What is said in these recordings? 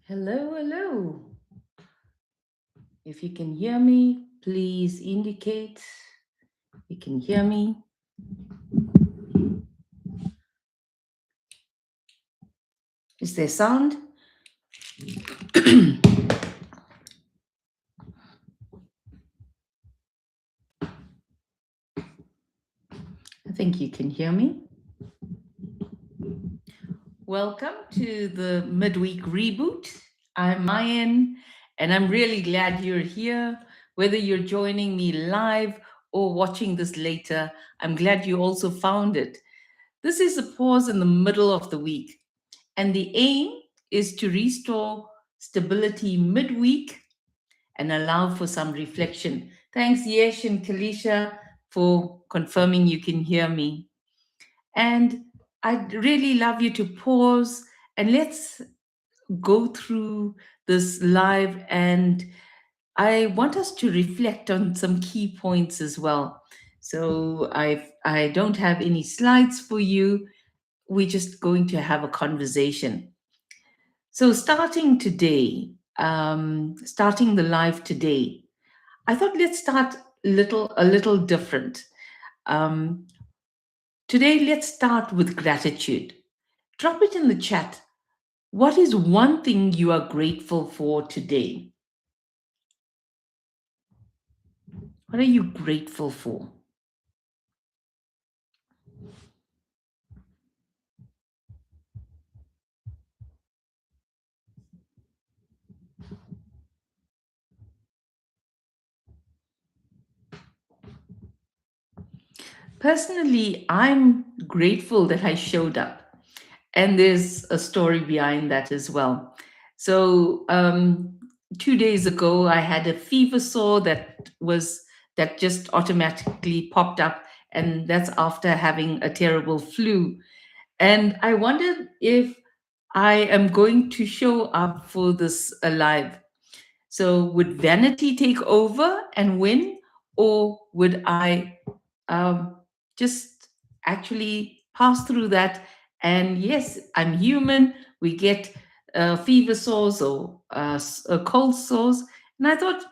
Hello, hello. If you can hear me, please indicate you can hear me. Is there sound? I think you can hear me. Welcome to the midweek reboot. I'm Mayan, and I'm really glad you're here. Whether you're joining me live or watching this later, I'm glad you also found it. This is a pause in the middle of the week, and the aim is to restore stability midweek and allow for some reflection. Thanks, Yesh and Kalisha, for confirming you can hear me. And I'd really love you to pause and let's go through this live. And I want us to reflect on some key points as well. So I don't have any slides for you. We're just going to have a conversation. So starting the live today, I thought let's start a little different. Um, Today, let's start with gratitude. Drop it in the chat. What is one thing you are grateful for today? What are you grateful for? Personally, I'm grateful that I showed up. And there's a story behind that as well. So, 2 days ago, I had a fever sore that just automatically popped up, and that's after having a terrible flu. And I wondered if I am going to show up for this alive. So, would vanity take over and win, or would I um, just actually pass through that? And yes, I'm human. We get fever sores or cold sores. And I thought,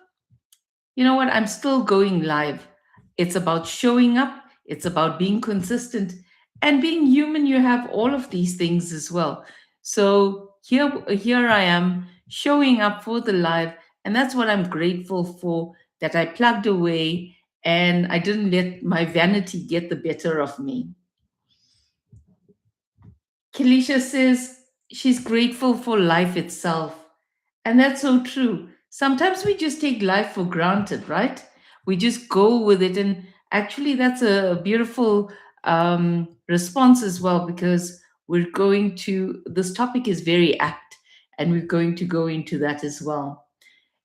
you know what? I'm still going live. It's about showing up, it's about being consistent. And being human, you have all of these things as well. So here I am showing up for the live. And that's what I'm grateful for, that I plugged away and I didn't let my vanity get the better of me. Kelisha says she's grateful for life itself. And that's so true. Sometimes we just take life for granted, right? We just go with it. And actually, that's a beautiful response as well, because this topic is very apt, and we're going to go into that as well.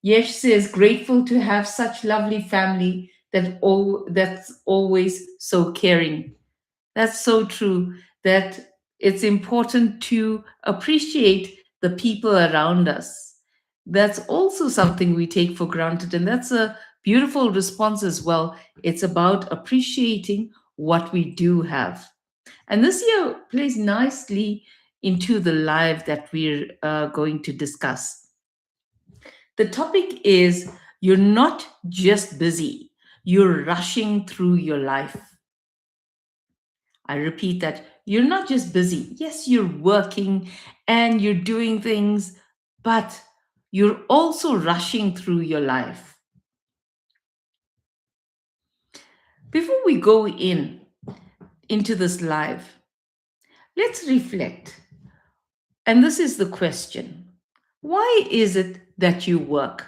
Yesh says, grateful to have such lovely family that's always so caring. That's so true, that it's important to appreciate the people around us. That's also something we take for granted. And that's a beautiful response as well. It's about appreciating what we do have. And this year plays nicely into the live that we're going to discuss. The topic is, you're not just busy, you're rushing through your life. I repeat that, you're not just busy. Yes, you're working and you're doing things, but you're also rushing through your life. Before we go into this live, let's reflect. And this is the question. Why is it that you work?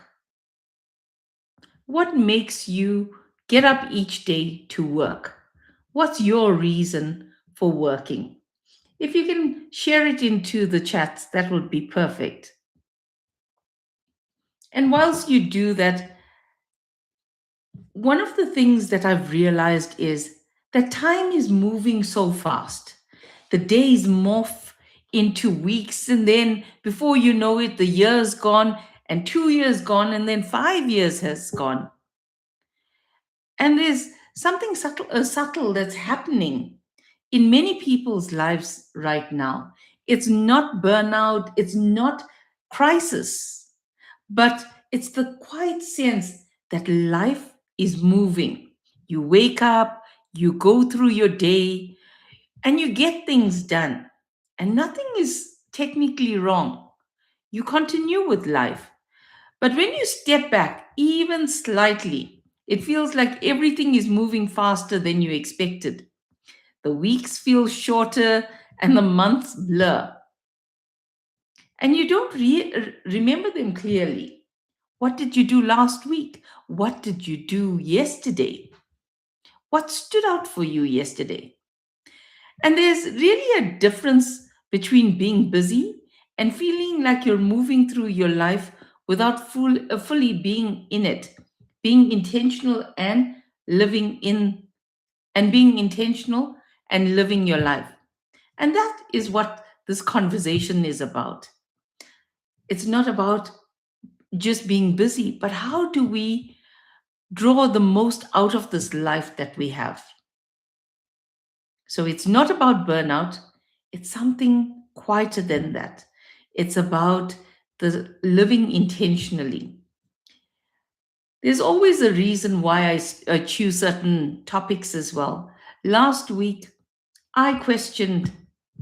What makes you get up each day to work? What's your reason for working? If you can share it into the chats, that would be perfect. And whilst you do that, one of the things that I've realized is that time is moving so fast. The days morph into weeks, and then before you know it, the year's gone, and 2 years gone, and then 5 years has gone. And there's something subtle that's happening in many people's lives right now. It's not burnout, it's not crisis, but it's the quiet sense that life is moving. You wake up, you go through your day, and you get things done, and nothing is technically wrong. You continue with life. But when you step back, even slightly, it feels like everything is moving faster than you expected. The weeks feel shorter and the months blur, and you don't remember them clearly. What did you do last week? What did you do yesterday? What stood out for you yesterday? And there's really a difference between being busy and feeling like you're moving through your life without fully being in it, being intentional and living in, and being intentional and living your life. And that is what this conversation is about. It's not about just being busy, but how do we draw the most out of this life that we have? So it's not about burnout, it's something quieter than that. It's about the living intentionally. There's always a reason why I choose certain topics as well. Last week, I questioned,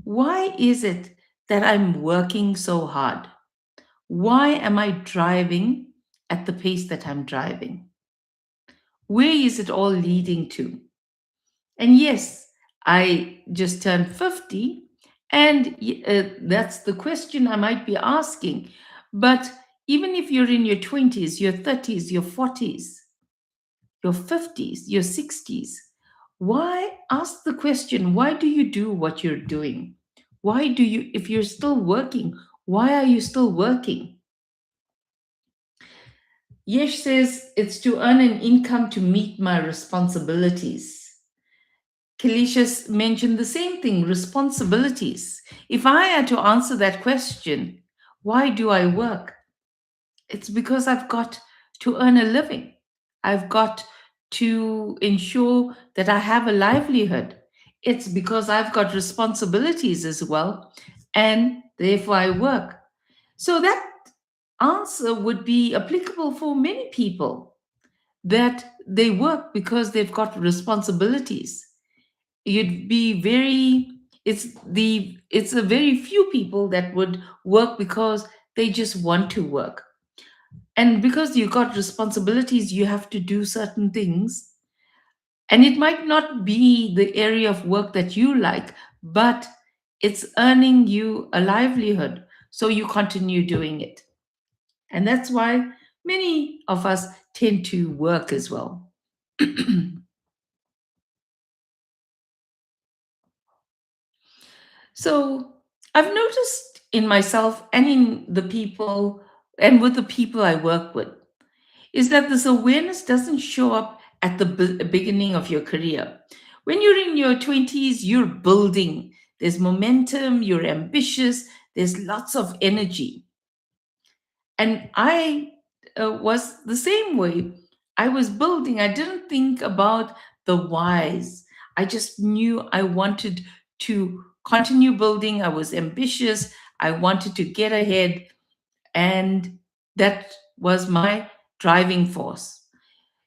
why is it that I'm working so hard? Why am I driving at the pace that I'm driving? Where is it all leading to? And yes, I just turned 50, and that's the question I might be asking. But even if you're in your 20s, your 30s, your 40s, your 50s, your 60s, why ask the question, why do you do what you're doing? Why do you, if you're still working, why are you still working? Yesh says it's to earn an income to meet my responsibilities. Kalicious mentioned the same thing, responsibilities. If I had to answer that question, why do I work? It's because I've got to earn a living. I've got to ensure that I have a livelihood. It's because I've got responsibilities as well, and therefore I work. So that answer would be applicable for many people, that they work because they've got responsibilities. You'd be very, it's a very few people that would work because they just want to work. And because you got responsibilities, you have to do certain things, and it might not be the area of work that you like, but it's earning you a livelihood, so you continue doing it. And that's why many of us tend to work as well. So I've noticed in myself and in the people and with the people I work with is that this awareness doesn't show up at the beginning of your career. When you're in your 20s, you're building, there's momentum, you're ambitious, there's lots of energy. And I was the same way. I was building, I didn't think about the whys. I just knew I wanted to continue building. I was ambitious, I wanted to get ahead, and that was my driving force.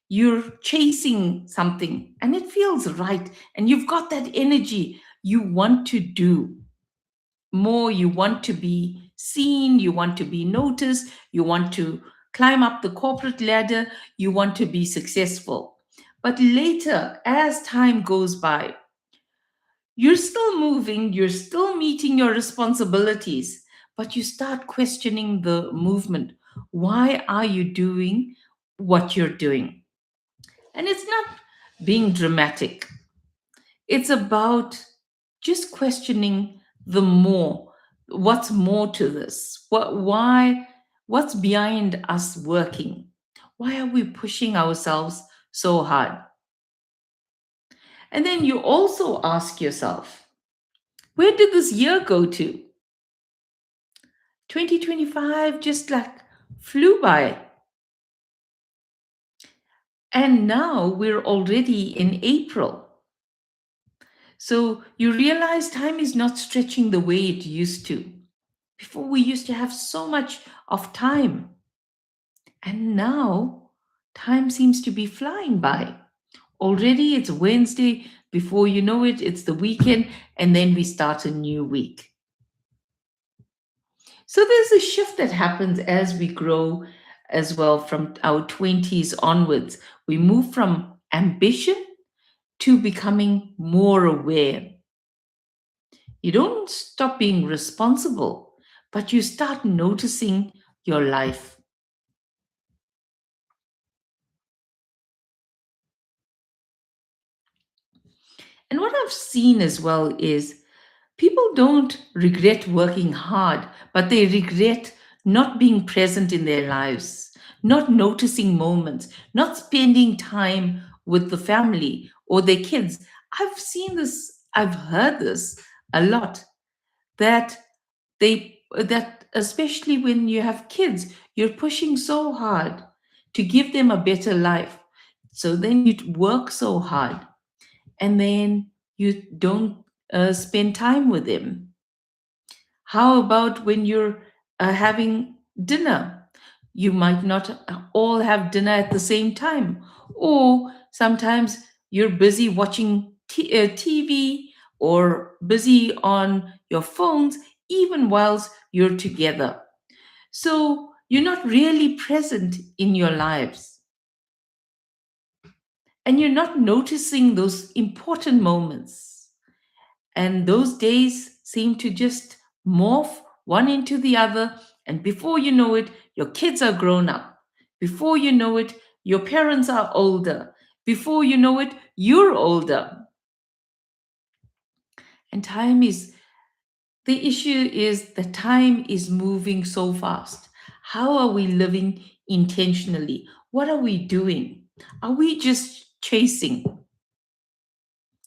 You're chasing something and it feels right, and you've got that energy. You want to do more, you want to be seen, you want to be noticed, you want to climb up the corporate ladder, you want to be successful. But later, as time goes by, you're still moving, you're still meeting your responsibilities, but you start questioning the movement. Why are you doing what you're doing? And it's not being dramatic, it's about just questioning the more. What's more to this? What's behind us working? Why are we pushing ourselves so hard? And then you also ask yourself, where did this year go to? 2025 just like flew by. And now we're already in April. So you realize time is not stretching the way it used to. Before, we used to have so much of time, and now time seems to be flying by. Already it's Wednesday. Before you know it, it's the weekend, and then we start a new week. So there's a shift that happens as we grow as well from our 20s onwards. We move from ambition to becoming more aware. You don't stop being responsible, but you start noticing your life. And what I've seen as well is people don't regret working hard, but they regret not being present in their lives, not noticing moments, not spending time with the family or their kids. I've seen this, I've heard this a lot, that that especially when you have kids, you're pushing so hard to give them a better life. So then you work so hard, and then you don't spend time with them. How about when you're having dinner? You might not all have dinner at the same time, or sometimes you're busy watching TV or busy on your phones, even whilst you're together. So you're not really present in your lives, and you're not noticing those important moments. And those days seem to just morph one into the other. And before you know it, your kids are grown up. Before you know it, your parents are older. Before you know it, you're older. And the issue is that time is moving so fast. How are we living intentionally? What are we doing? Are we just chasing?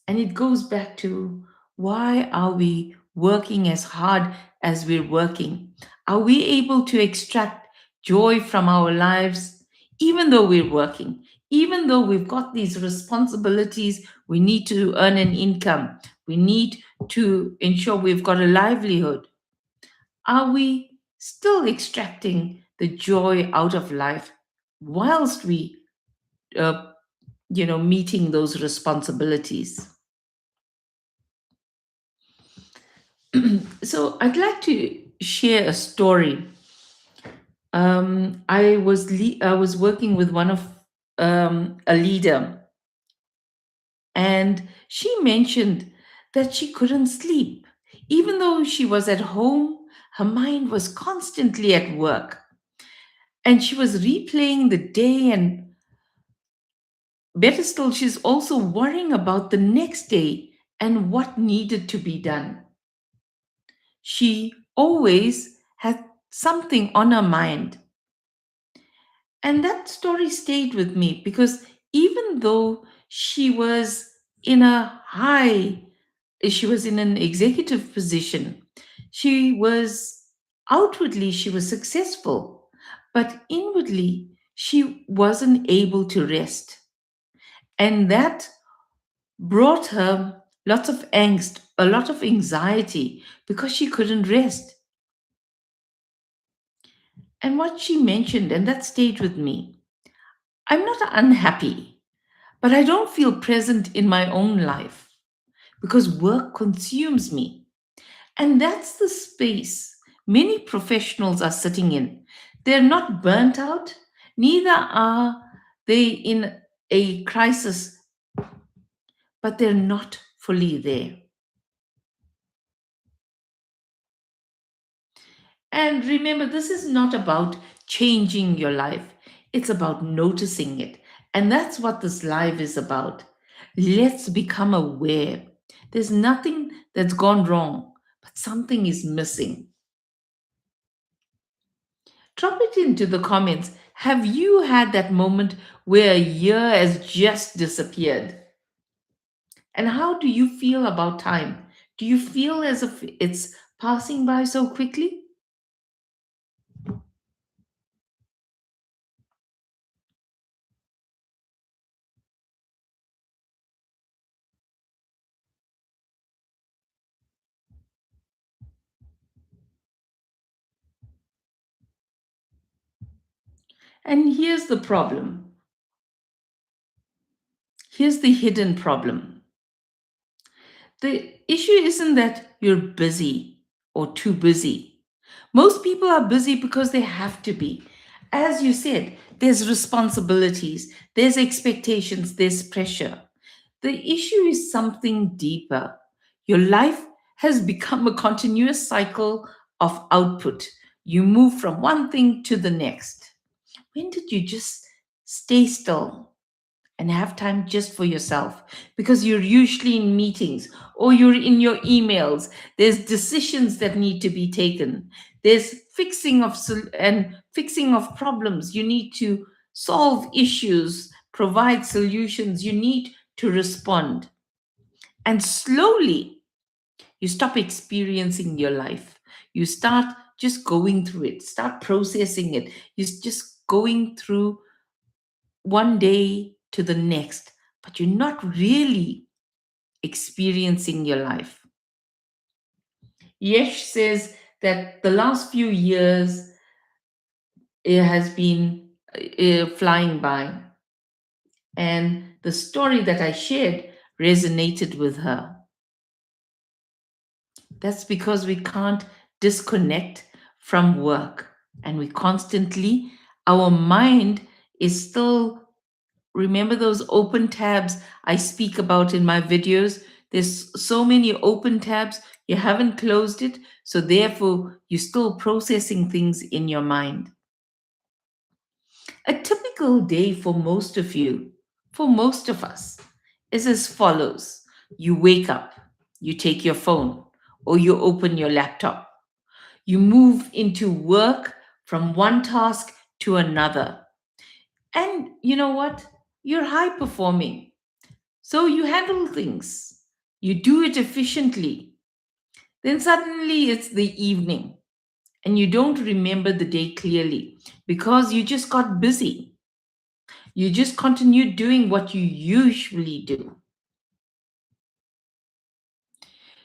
And it goes back to, why are we working as hard as we're working? Are we able to extract joy from our lives even though we're working? Even though we've got these responsibilities, we need to earn an income, we need to ensure we've got a livelihood. Are we still extracting the joy out of life whilst we, uh, meeting those responsibilities? So I'd like to share a story. I was working with one of a leader, and she mentioned that she couldn't sleep, even though she was at home. Her mind was constantly at work, and she was replaying the day. And better still, she's also worrying about the next day and what needed to be done. She always had something on her mind. And that story stayed with me because even though in a high, she was in an executive position, she was successful, but inwardly, she wasn't able to rest. And that brought her lots of angst, a lot of anxiety because she couldn't rest. And what she mentioned, and that stayed with me, I'm not unhappy, but I don't feel present in my own life because work consumes me. And that's the space many professionals are sitting in. They're not burnt out, neither are they in a crisis, but they're not fully there. And remember, this is not about changing your life, it's about noticing it. And that's what this live is about. Let's become aware. There's nothing that's gone wrong, but something is missing. Drop it into the comments. Have you had that moment where a year has just disappeared? And how do you feel about time? Do you feel as if it's passing by so quickly? And here's the problem. Here's the hidden problem. The issue isn't that you're busy or too busy. Most people are busy because they have to be. As you said, there's responsibilities, there's expectations, there's pressure. The issue is something deeper. Your life has become a continuous cycle of output. You move from one thing to the next. When did you just stay still and have time just for yourself? Because you're usually in meetings or you're in your emails. There's decisions that need to be taken. There's fixing of problems. You need to solve issues, provide solutions. You need to respond. And slowly you stop experiencing your life. You start just going through it, start processing it. You're just going through one day to the next, but you're not really experiencing your life. Yesh says that the last few years it has been flying by, and the story that I shared resonated with her. That's because we can't disconnect from work, and we constantly, our mind is still. Remember those open tabs I speak about in my videos? There's so many open tabs, you haven't closed it, so therefore you're still processing things in your mind. A typical day for most of you, for most of us, is as follows. You wake up, you take your phone, or you open your laptop. You move into work from one task to another. And you know what? You're high performing. So you handle things, you do it efficiently. Then suddenly it's the evening and you don't remember the day clearly because you just got busy. You just continue doing what you usually do.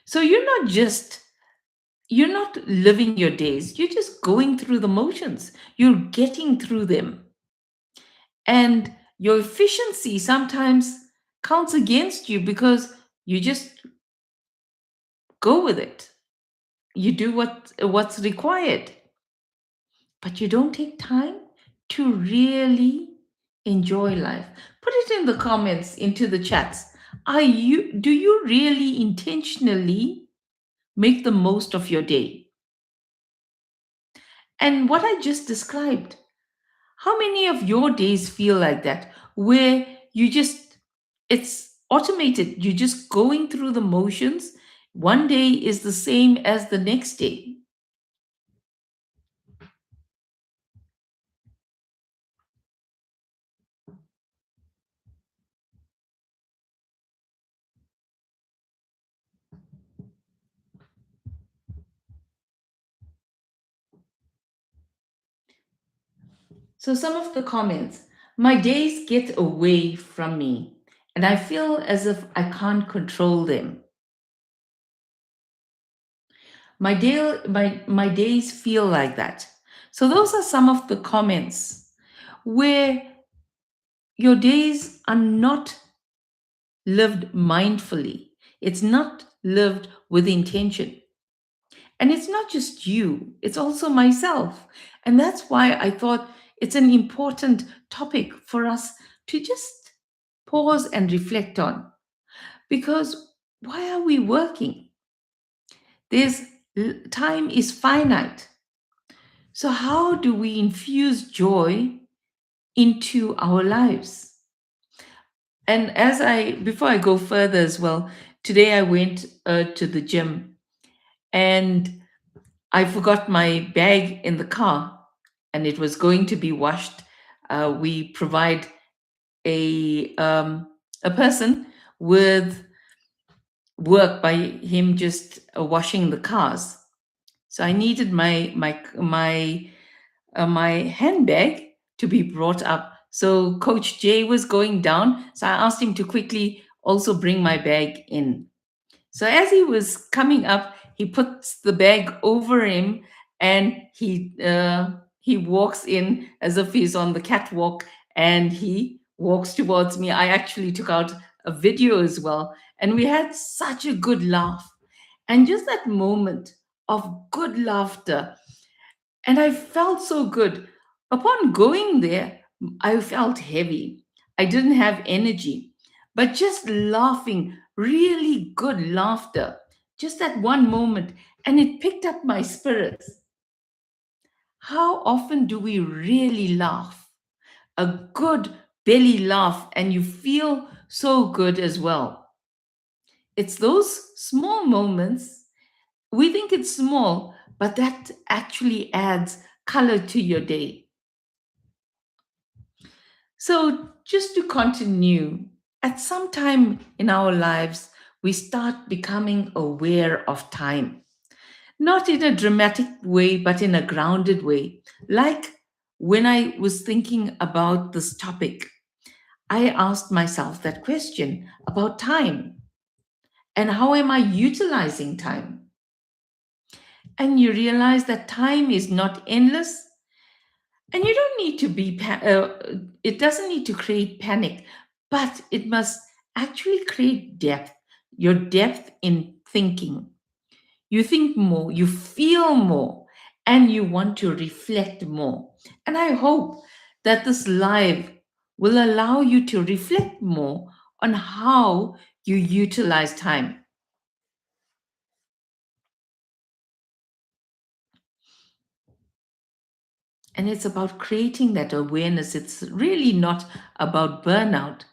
So you're not living your days, you're just going through the motions. You're getting through them. And your efficiency sometimes counts against you because you just go with it. You do what's required, but you don't take time to really enjoy life. Put it in the comments, into the chats. Do you really intentionally make the most of your day? And what I just described, how many of your days feel like that, where it's automated, you're just going through the motions? One day is the same as the next day. So, some of the comments, my days get away from me, and I feel as if I can't control them. My days feel like that. So, those are some of the comments where your days are not lived mindfully, it's not lived with intention. And it's not just you, it's also myself. And that's why I thought it's an important topic for us to just pause and reflect on. Because why are we working? There's time is finite. So how do we infuse joy into our lives? And before I go further as well, today I went to the gym and I forgot my bag in the car and it was going to be washed. We provide a person with work by him just washing the cars. So I needed my handbag to be brought up. So Coach Jay was going down, so I asked him to quickly also bring my bag in. So as he was coming up, he puts the bag over him and he he walks in as if he's on the catwalk and he walks towards me. I actually took out a video as well, and we had such a good laugh. And just that moment of good laughter, and I felt so good. Upon going there, I felt heavy. I didn't have energy, but just laughing, really good laughter, just that one moment, and it picked up my spirits. How often do we really laugh? A good belly laugh, and you feel so good as well. It's those small moments. We think it's small, but that actually adds color to your day. So, just to continue, at some time in our lives, we start becoming aware of time, not in a dramatic way, but in a grounded way. Like when I was thinking about this topic, I asked myself that question about time and how am I utilizing time? And you realize that time is not endless, and you don't need to it doesn't need to create panic, but it must actually create depth, your depth in thinking. You think more, you feel more, and you want to reflect more. And I hope that this live will allow you to reflect more on how you utilize time. And it's about creating that awareness. It's really not about burnout.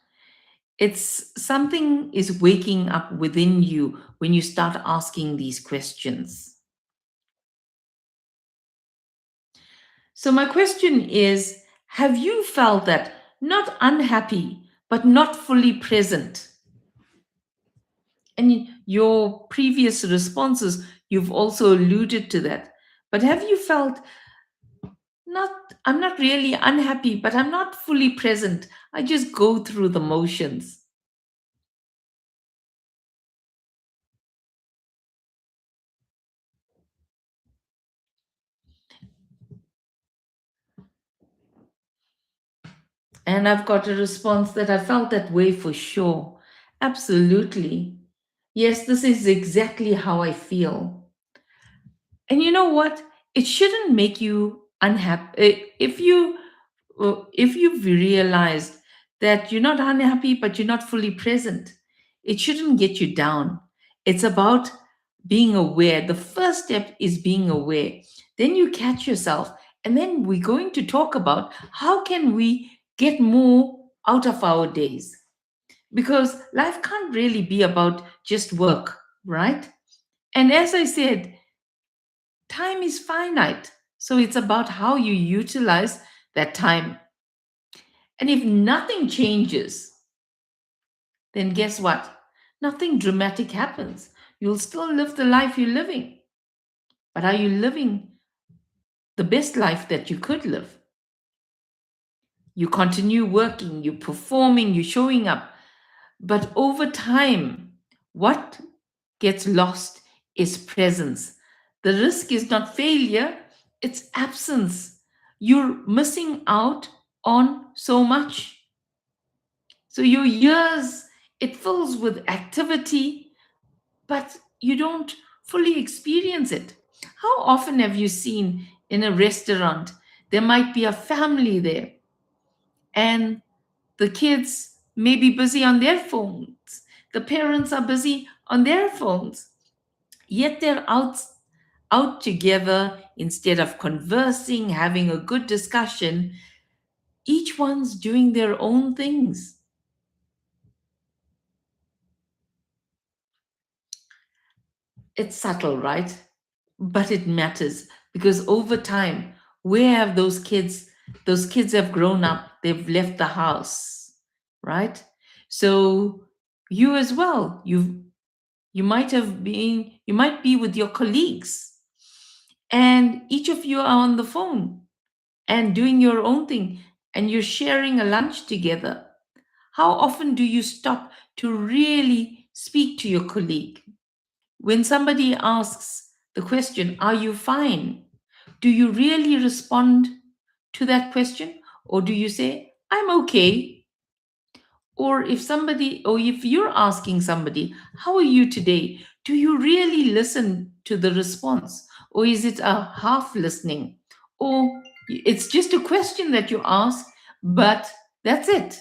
It's something is waking up within you when you start asking these questions. So, my question is, have you felt that not unhappy, but not fully present? And in your previous responses, you've also alluded to that. But have you felt not, I'm not really unhappy, but I'm not fully present? I just go through the motions. And I've got a response that I felt that way for sure. Absolutely. Yes, this is exactly how I feel. And you know what? It shouldn't make you unhappy. If you've realized that you're not unhappy, but you're not fully present, it shouldn't get you down. It's about being aware. The first step is being aware. Then you catch yourself, and then we're going to talk about how can we get more out of our days, because life can't really be about just work, right? And as I said, time is finite. So it's about how you utilize that time. And if nothing changes, then guess what? Nothing dramatic happens. You'll still live the life you're living. But are you living the best life that you could live? You continue working, you're performing, you're showing up. But over time, what gets lost is presence. The risk is not failure, it's absence. You're missing out on so much. So your years, it fills with activity, but you don't fully experience it. How often have you seen in a restaurant, there might be a family there and the kids may be busy on their phones, the parents are busy on their phones, yet they're out together instead of conversing, having a good discussion. Each one's doing their own things. It's subtle, right? But it matters because over time, where have those kids have grown up, they've left the house, right? So you as well, you might be with your colleagues, and each of you are on the phone and doing your own thing, and you're sharing a lunch together. How often do you stop to really speak to your colleague? When somebody asks the question, are you fine? Do you really respond? to that question? Or do you say, I'm okay? Or if you're asking somebody, how are you today? Do you really listen to the response? Or is it a half listening? Or it's just a question that you ask, but that's it.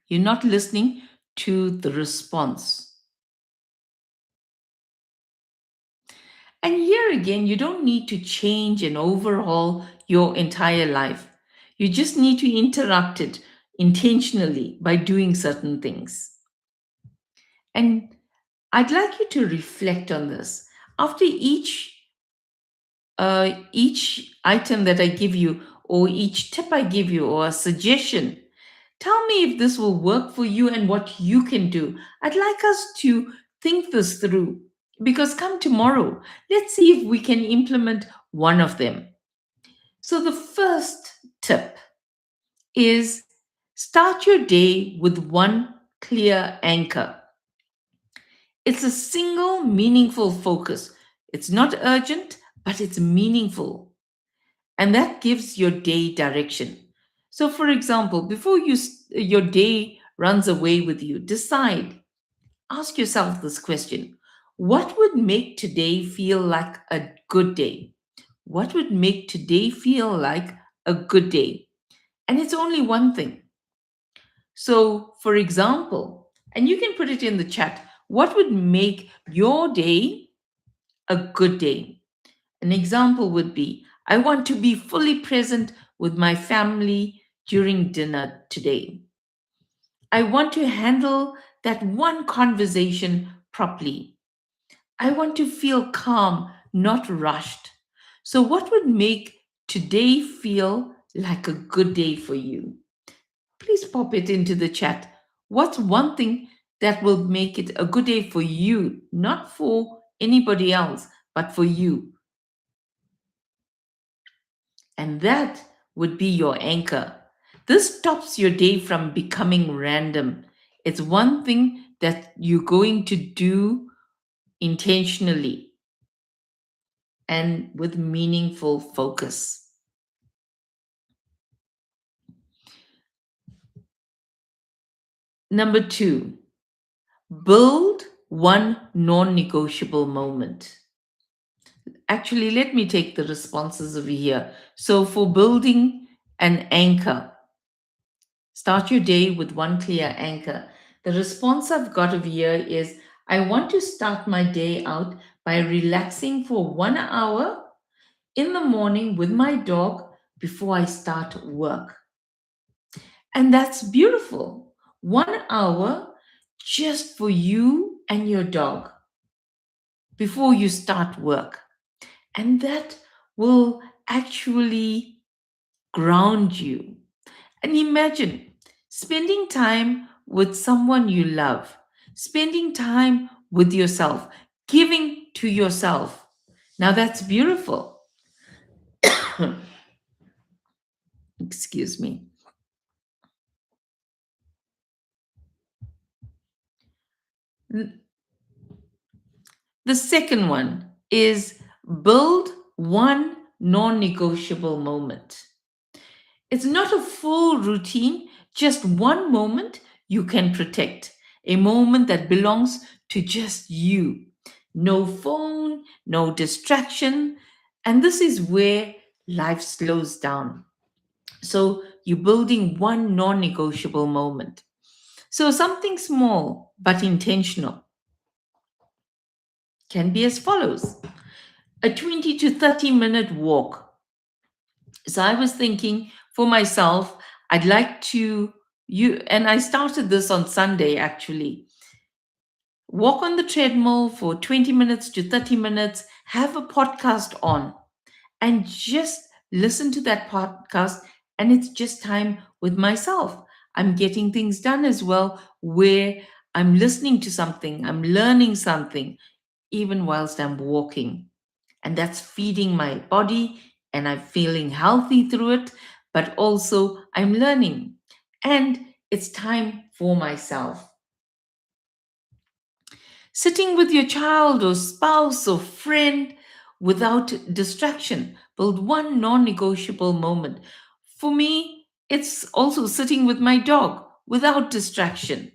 You're not listening to the response. And here again, you don't need to change and overhaul your entire life. You just need to interrupt it intentionally by doing certain things. And I'd like you to reflect on this. After each item that I give you, or each tip I give you, or a suggestion, tell me if this will work for you and what you can do. I'd like us to think this through because come tomorrow, let's see if we can implement one of them. So, the first tip is start your day with one clear anchor. It's a single meaningful focus. It's not urgent, but it's meaningful. And that gives your day direction. So, for example, before your day runs away with you, decide, ask yourself this question: what would make today feel like a good day? What would make today feel like a good day? And it's only one thing. So, for example, and you can put it in the chat, what would make your day a good day? An example would be, I want to be fully present with my family during dinner today. I want to handle that one conversation properly. I want to feel calm, not rushed. So, what would make today feel like a good day for you? Please pop it into the chat. What's one thing that will make it a good day for you, not for anybody else, but for you? And that would be your anchor. This stops your day from becoming random. It's one thing that you're going to do intentionally and with meaningful focus. Number two, build one non negotiable moment. Actually, let me take the responses over here. So, for building an anchor, start your day with one clear anchor. The response I've got over here is I want to start my day out by relaxing for 1 hour in the morning with my dog before I start work. And that's beautiful. 1 hour just for you and your dog before you start work. And that will actually ground you. And imagine spending time with someone you love, spending time with yourself, giving to yourself. Now that's beautiful. Excuse me. The second one is build one non negotiable moment. It's not a full routine, just one moment you can protect, a moment that belongs to just you. No phone, no distraction. And this is where life slows down. So you're building one non negotiable moment. So something small but intentional can be as follows: a 20 to 30-minute walk. So I was thinking for myself, I'd like to and I started this on Sunday actually. Walk on the treadmill for 20 minutes to 30 minutes, have a podcast on, and just listen to that podcast. And it's just time with myself. I'm getting things done as well, where I'm listening to something, I'm learning something, even whilst I'm walking. And that's feeding my body, and I'm feeling healthy through it, but also I'm learning. And it's time for myself. Sitting with your child or spouse or friend without distraction. build one non negotiable moment. For me, it's also sitting with my dog without distraction.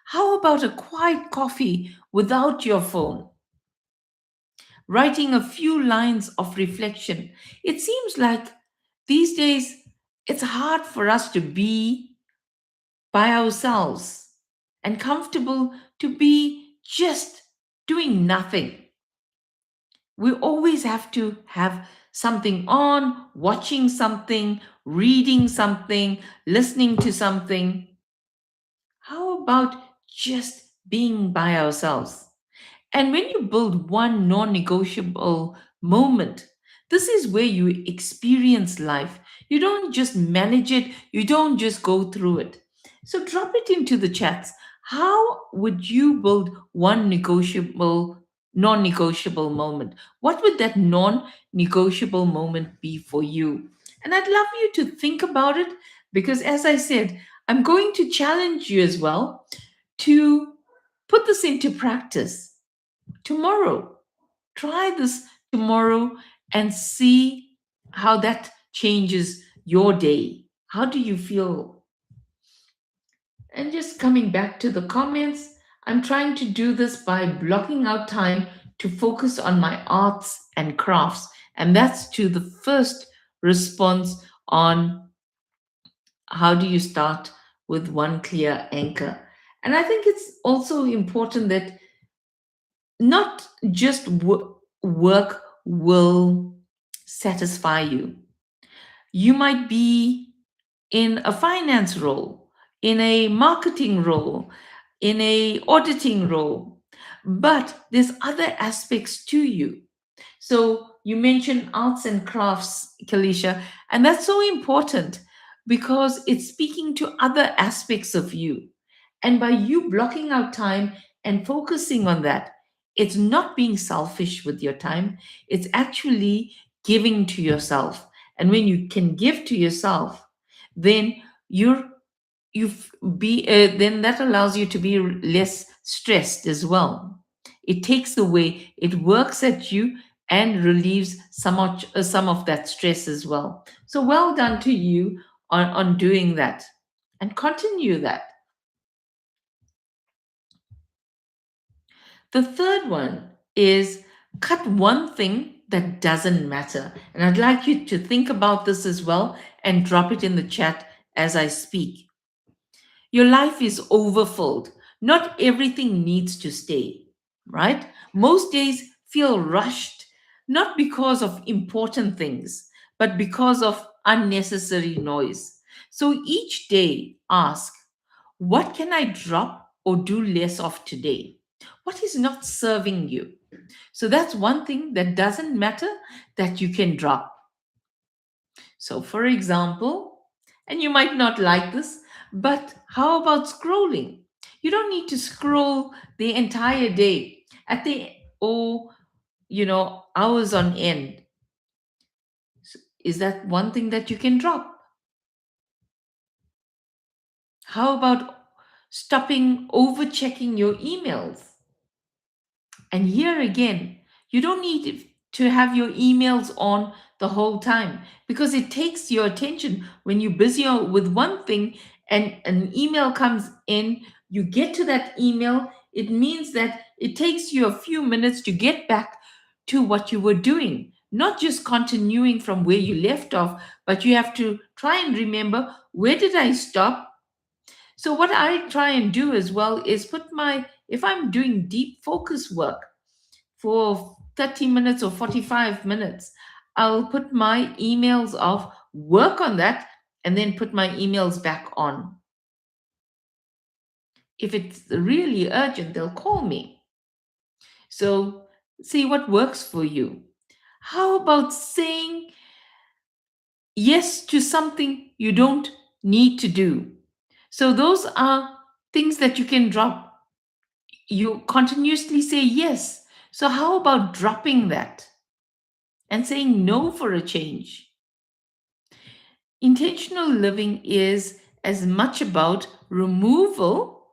How about a quiet coffee without your phone? Writing a few lines of reflection. It seems like these days it's hard for us to be by ourselves and comfortable to be just doing nothing. We always have to have something on, watching something, reading something, listening to something. How about just being by ourselves? And when you build one non negotiable moment, this is where you experience life. You don't just manage it, you don't just go through it. So drop it into the chats. How would you build one non negotiable moment? What would that non negotiable moment be for you? And I'd love you to think about it because, as I said, I'm going to challenge you as well to put this into practice tomorrow. Try this tomorrow and see how that changes your day. How do you feel? And just coming back to the comments, I'm trying to do this by blocking out time to focus on my arts and crafts. And that's to the first response on how do you start with one clear anchor. And I think it's also important that not just work will satisfy you. You might be in a finance role, in a marketing role, in a auditing role, but there's other aspects to you. So you mentioned arts and crafts, Kalisha, and that's so important because it's speaking to other aspects of you. And by you blocking out time and focusing on that, it's not being selfish with your time, it's actually giving to yourself. And when you can give to yourself, then you're you've be then that allows you to be less stressed as well. It takes away, it works at you and relieves some of that stress as well. So well done to you on doing that and continue that. The third one is cut one thing that doesn't matter. And I'd like you to think about this as well and drop it in the chat as I speak. Your life is overfilled. Not everything needs to stay, right? Most days feel rushed, not because of important things, but because of unnecessary noise. So each day, ask, what can I drop or do less of today? What is not serving you? So that's one thing that doesn't matter that you can drop. So, for example, and you might not like this, but how about scrolling? You don't need to scroll the entire day at the or hours on end. Is that one thing that you can drop? How about stopping over checking your emails? And here again, you don't need to have your emails on the whole time because it takes your attention when you're busy with one thing and an email comes in, you get to that email, it means that it takes you a few minutes to get back to what you were doing, not just continuing from where you left off, but you have to try and remember where did I stop. So what I try and do as well is if I'm doing deep focus work for 30 minutes or 45 minutes, I'll put my emails off, work on that, and then put my emails back on. If it's really urgent, they'll call me. So see what works for you. How about saying yes to something you don't need to do? So those are things that you can drop. You continuously say yes. So how about dropping that and saying no for a change? Intentional living is as much about removal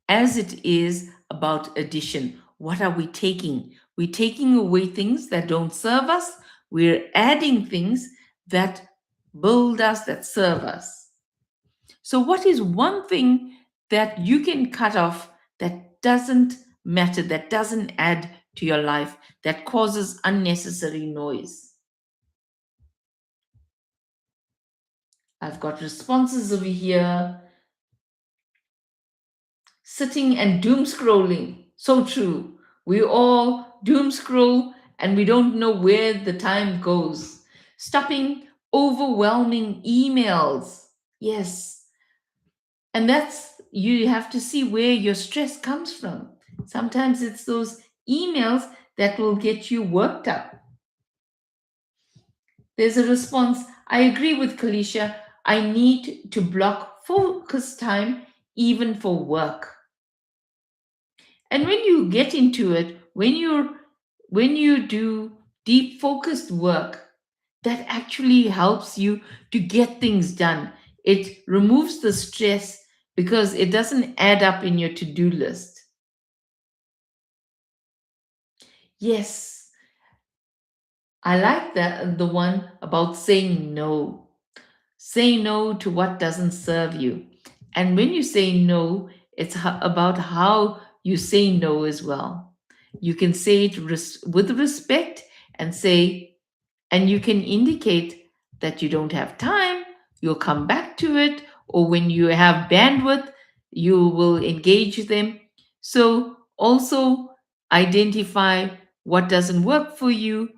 as it is about addition. What are we taking? We're taking away things that don't serve us. We're adding things that build us, that serve us. So, what is one thing that you can cut off that doesn't matter, that doesn't add to your life, that causes unnecessary noise? I've got responses over here. Sitting and doom scrolling. So true. We all doom scroll and we don't know where the time goes. Stopping overwhelming emails. Yes. And you have to see where your stress comes from. Sometimes it's those emails that will get you worked up. There's a response. I agree with Kalisha. I need to block focus time even for work. And when you get into it, when you do deep focused work, that actually helps you to get things done. It removes the stress because it doesn't add up in your to-do list. Yes, I like the one about saying no. Say no to what doesn't serve you. And when you say no, it's about how you say no as well. You can say it with respect and say, and you can indicate that you don't have time, you'll come back to it, or when you have bandwidth, you will engage them. So also identify what doesn't work for you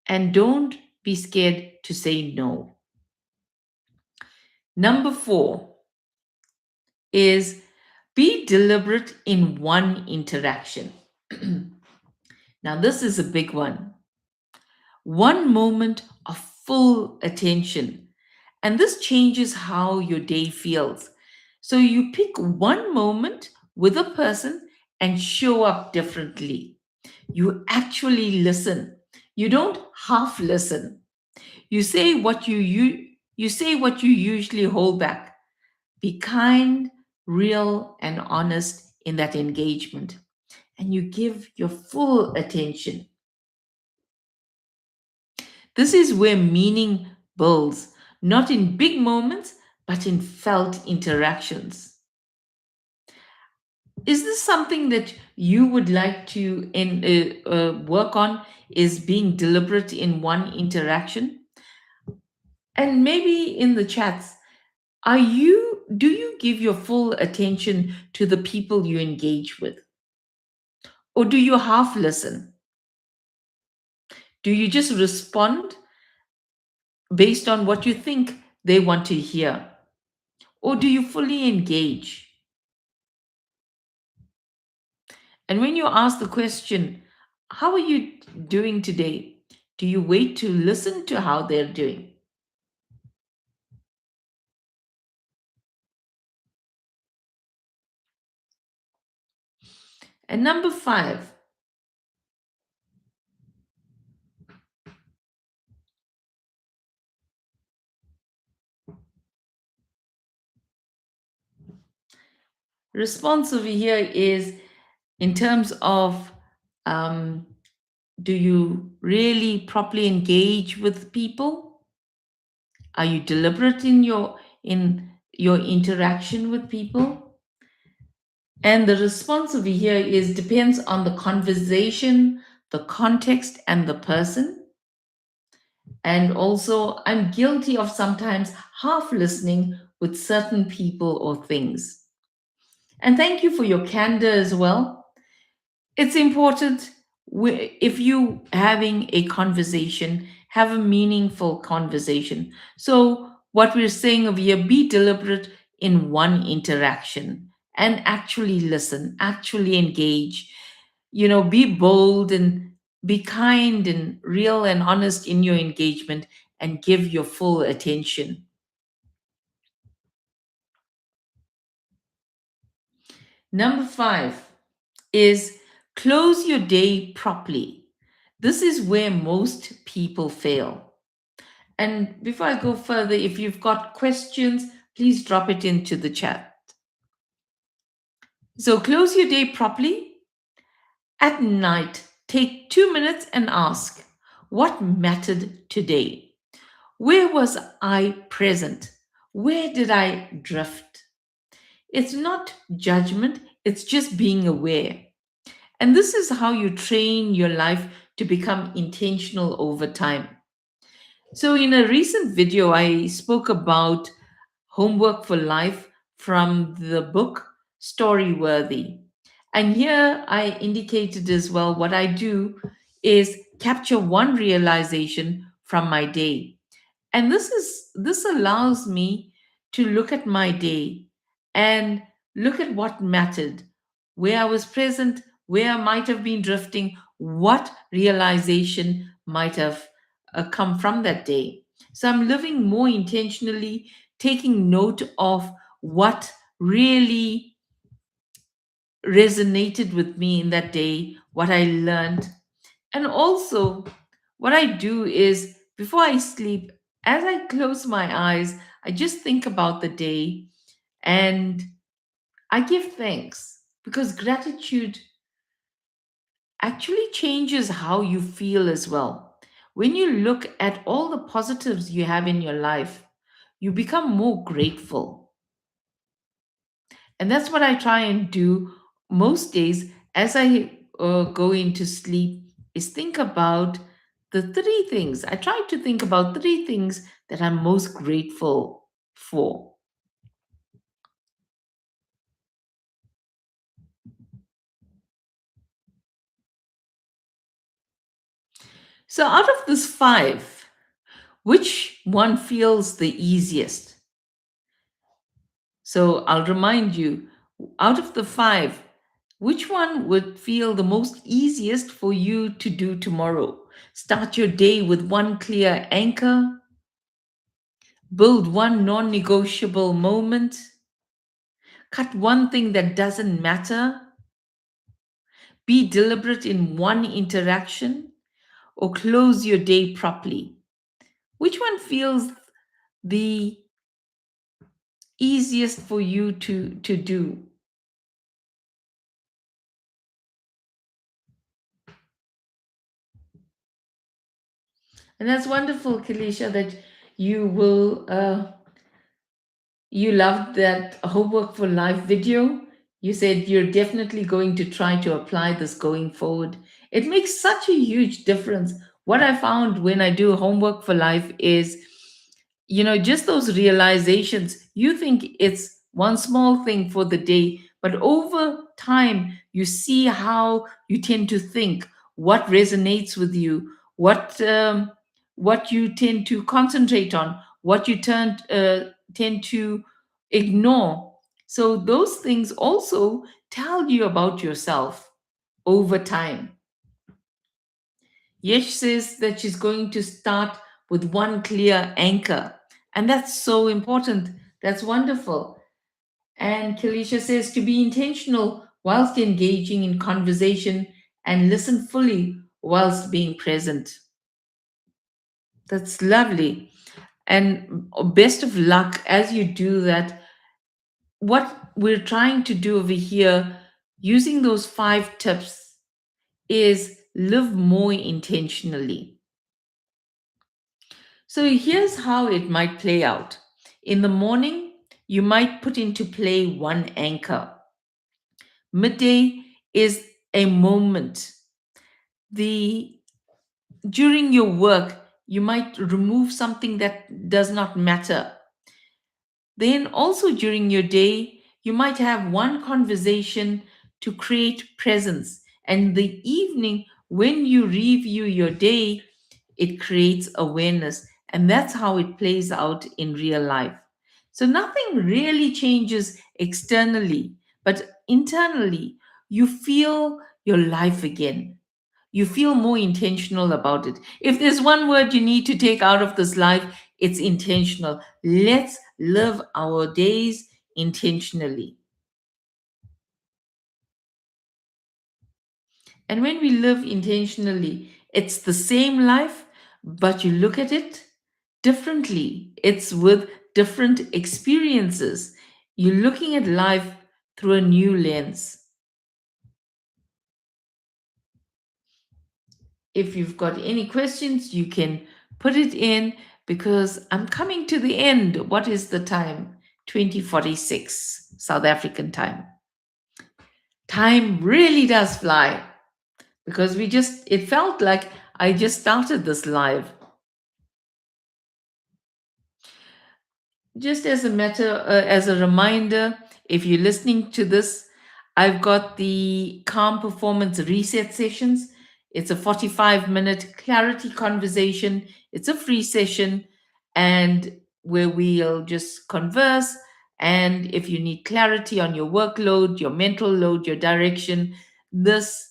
and don't be scared to say no. Number 4 is be deliberate in one interaction. Now, this is a big one. One moment of full attention. And this changes how your day feels. So you pick one moment with a person and show up differently. You actually listen. You don't half listen. You say you say what you usually hold back. Be kind, real, and honest in that engagement. And you give your full attention. This is where meaning builds, not in big moments, but in felt interactions. Is this something that you would like to work on? Is being deliberate in one interaction? And maybe in the chats, do you give your full attention to the people you engage with? Or do you half listen? Do you just respond based on what you think they want to hear? Or do you fully engage? And when you ask the question, how are you doing today? Do you wait to listen to how they're doing? And number 5, response over here is in terms of um, do you really properly engage with people? Are you deliberate in your interaction with people? And the response over here is depends on the conversation, the context, and the person. And also, I'm guilty of sometimes half listening with certain people or things. And thank you for your candor as well. It's important if you having a conversation, have a meaningful conversation. So what we're saying over here, be deliberate in one interaction and actually listen, actually engage. Be bold and be kind and real and honest in your engagement and give your full attention. Number 5 is close your day properly. This is where most people fail. And before I go further, if you've got questions, please drop it into the chat. So close your day properly. At night, take 2 minutes and ask, What mattered today? Where was I present? Where did I drift? It's not judgment, it's just being aware. And this is how you train your life to become intentional over time. So, in a recent video, I spoke about homework for life from the book Storyworthy. And here I indicated as well what I do is capture one realization from my day. And this allows me to look at my day and look at what mattered, where I was present, where I might have been drifting, what realization might have come from that day. So I'm living more intentionally, taking note of what really resonated with me in that day, what I learned. And also, what I do is before I sleep, as I close my eyes, I just think about the day and I give thanks because gratitude actually changes how you feel as well. When you look at all the positives you have in your life, you become more grateful. And that's what I try and do most days as I go into sleep is think about the three things. I try to think about three things that I'm most grateful for. So out of this five, which one feels the easiest? So I'll remind you, out of the five, which one would feel the most easiest for you to do tomorrow? Start your day with one clear anchor, build one non negotiable moment, cut one thing that doesn't matter, be deliberate in one interaction, or close your day properly. Which one feels the easiest for you to do? And that's wonderful, Kalisha, that you will you loved that homework for life video. You said you're definitely going to try to apply this going forward. It makes such a huge difference. What I found when I do homework for life is, just those realizations. You think it's one small thing for the day, but over time, you see how you tend to think, what resonates with you, what you tend to concentrate on, what you tend to ignore. So those things also tell you about yourself over time. Yesh says that she's going to start with one clear anchor. And that's so important. That's wonderful. And Kalisha says to be intentional whilst engaging in conversation and listen fully whilst being present. That's lovely. And best of luck as you do that. What we're trying to do over here, using those five tips, is live more intentionally. So here's how it might play out. In the morning, you might put into play one anchor. Midday is a moment. The During your work, you might remove something that does not matter. Then also during your day, you might have one conversation to create presence. And the evening, when you review your day, it creates awareness. And that's how it plays out in real life. So nothing really changes externally, but internally, you feel your life again. You feel more intentional about it. If there's one word you need to take out of this life, it's intentional. Let's live our days intentionally. And when we live intentionally, it's the same life, but you look at it differently. It's with different experiences. You're looking at life through a new lens. if you've got any questions, you can put it in because I'm coming to the end. What is the time? 2046 South African time. Time really does fly because it felt like I just started this live. Just as a reminder, if you're listening to this, I've got the Calm Performance Reset sessions. It's a 45-minute clarity conversation. It's a free session, and where we'll just converse. And if you need clarity on your workload, your mental load, your direction, this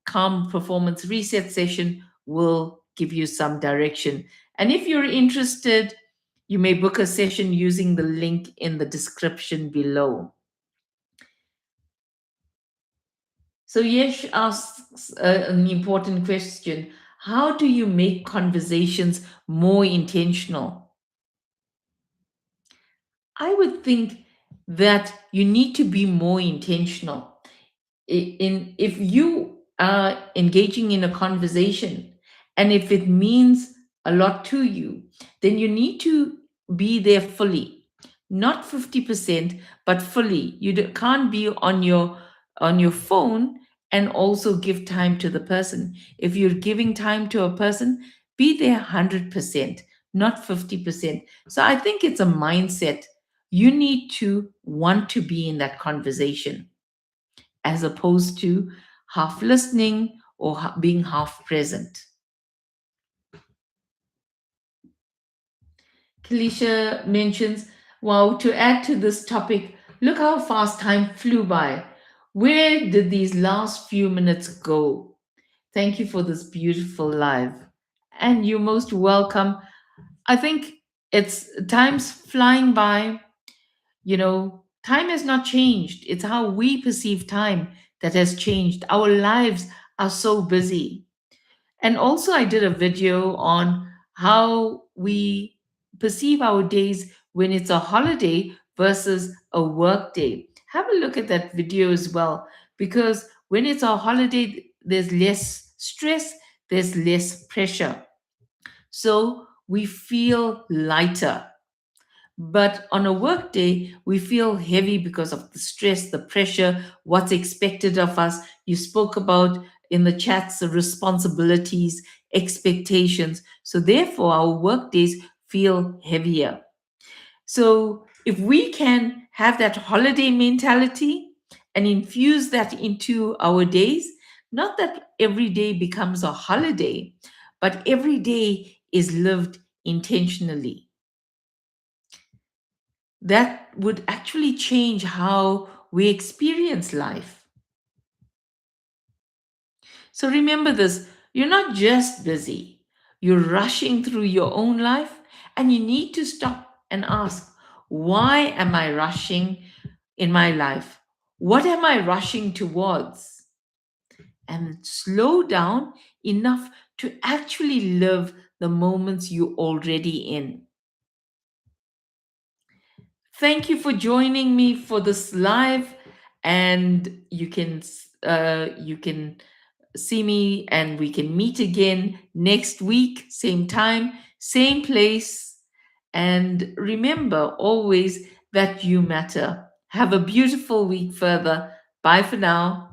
Calm Performance Reset session will give you some direction. And if you're interested, you may book a session using the link in the description below. So, Yesh asks an important question. How do you make conversations more intentional? I would think that you need to be more intentional. If you are engaging in a conversation and if it means a lot to you, then you need to be there fully, not 50%, but fully. Can't be on your phone and also give time to the person. If you're giving time to a person, be there 100%, not 50%. So I think it's a mindset. You need to want to be in that conversation as opposed to half listening or being half present. Kalisha mentions, wow, to add to this topic, look how fast time flew by. Where did these last few minutes go? Thank you for this beautiful live. And you're most welcome. I think it's time's flying by. Time has not changed. It's how we perceive time that has changed. Our lives are so busy. And also, I did a video on how we perceive our days when it's a holiday versus a work day. Have a look at that video as well, because when it's a holiday, there's less stress, there's less pressure. So we feel lighter. But on a work day, we feel heavy because of the stress, the pressure, what's expected of us. You spoke about in the chats the responsibilities, expectations. So, therefore, our work days feel heavier. So, if we can have that holiday mentality and infuse that into our days, not that every day becomes a holiday, but every day is lived intentionally, that would actually change how we experience life. So remember this, you're not just busy, you're rushing through your own life, and you need to stop and ask, why am I rushing in my life? What am I rushing towards? And slow down enough to actually live the moments you're already in. Thank you for joining me for this live, and you can see me, and we can meet again next week, same time, same place. And remember always that you matter. Have a beautiful week further. Bye for now.